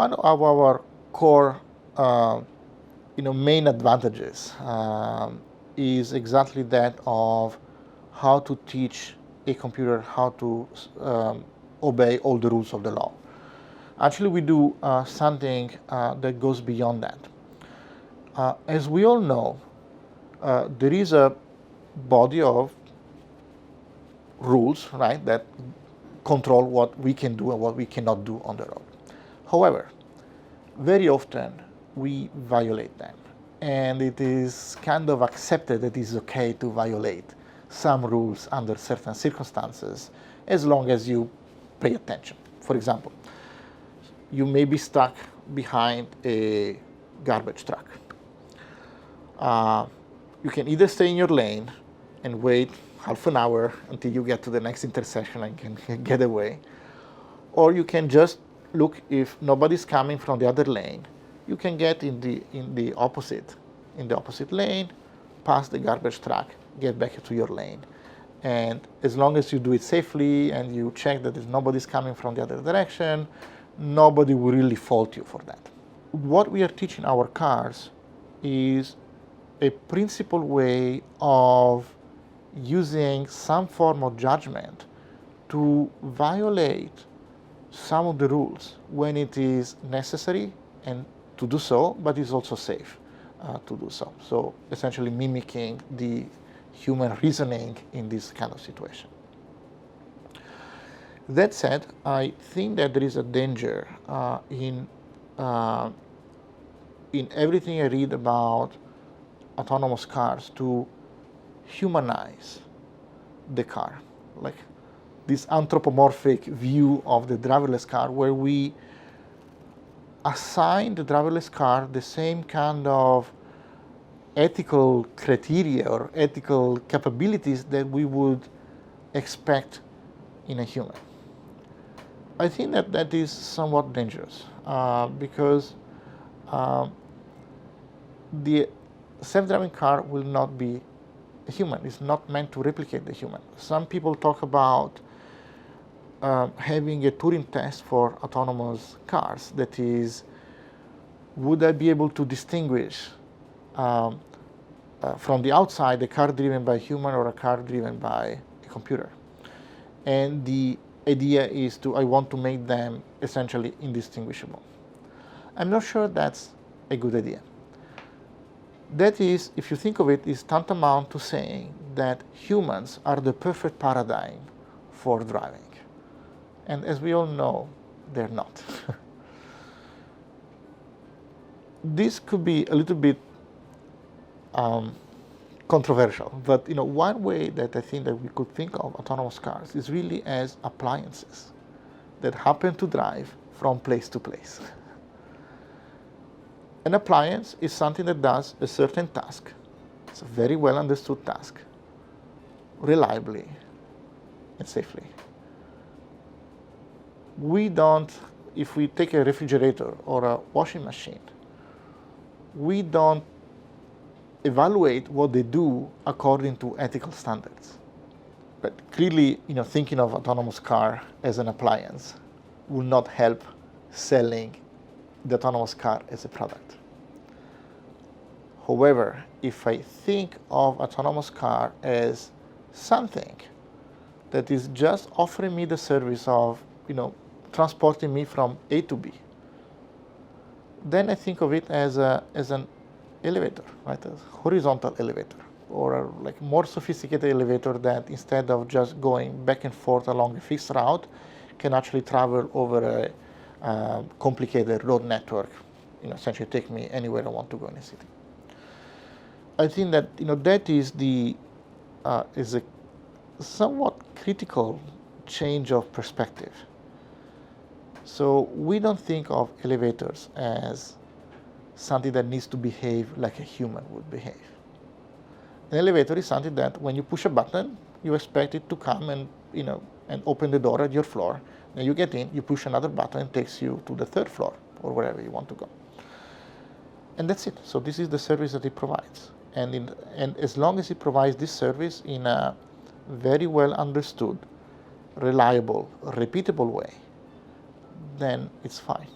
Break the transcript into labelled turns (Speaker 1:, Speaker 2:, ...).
Speaker 1: one of our core main advantages is exactly that of how to teach a computer how to obey all the rules of the law. Actually, we do something that goes beyond that. As we all know, there is a body of rules, right, that control what we can do and what we cannot do on the road. However, very often we violate them, and it is kind of accepted that it's okay to violate some rules under certain circumstances as long as you pay attention. For example, you may be stuck behind a garbage truck. You can either stay in your lane and wait half an hour until you get to the next intersection and can get away, or you can just look if nobody's coming from the other lane. You can get in the opposite lane, pass the garbage truck, get back to your lane. And as long as you do it safely and you check that nobody's coming from the other direction, nobody will really fault you for that. What we are teaching our cars is a principled way of using some form of judgment to violate some of the rules when it is necessary and to do so, but it's also safe to do so. So essentially mimicking the human reasoning in this kind of situation. That said, I think that there is a danger in everything I read about autonomous cars to humanize the car, like this anthropomorphic view of the driverless car, where we assign the driverless car the same kind of ethical criteria or ethical capabilities that we would expect in a human. I think that that is somewhat dangerous because the self-driving car will not be a human. It's not meant to replicate the human. Some people talk about having a Turing test for autonomous cars. That is, would I be able to distinguish from the outside a car driven by a human or a car driven by a computer? And the idea is I want to make them essentially indistinguishable. I'm not sure that's a good idea. That is, if you think of it, is tantamount to saying that humans are the perfect paradigm for driving. And as we all know, they're not. This could be a little bit controversial, but one way that I think that we could think of autonomous cars is really as appliances that happen to drive from place to place. An appliance is something that does a certain task. It's a very well understood task, reliably and safely. We don't, if we take a refrigerator or a washing machine, we don't evaluate what they do according to ethical standards. But clearly, thinking of autonomous car as an appliance will not help selling the autonomous car as a product. However, if I think of autonomous car as something that is just offering me the service of, transporting me from A to B, then I think of it as an elevator, right? A horizontal elevator, or a more sophisticated elevator that instead of just going back and forth along a fixed route, can actually travel over a complicated road network, essentially take me anywhere I want to go in a city. I think that that is is a somewhat critical change of perspective. So we don't think of elevators as something that needs to behave like a human would behave. An elevator is something that when you push a button, you expect it to come and and open the door at your floor. Then you get in, you push another button, it takes you to the third floor or wherever you want to go. And that's it. So this is the service that it provides. And as long as it provides this service in a very well understood, reliable, repeatable way, then it's fine.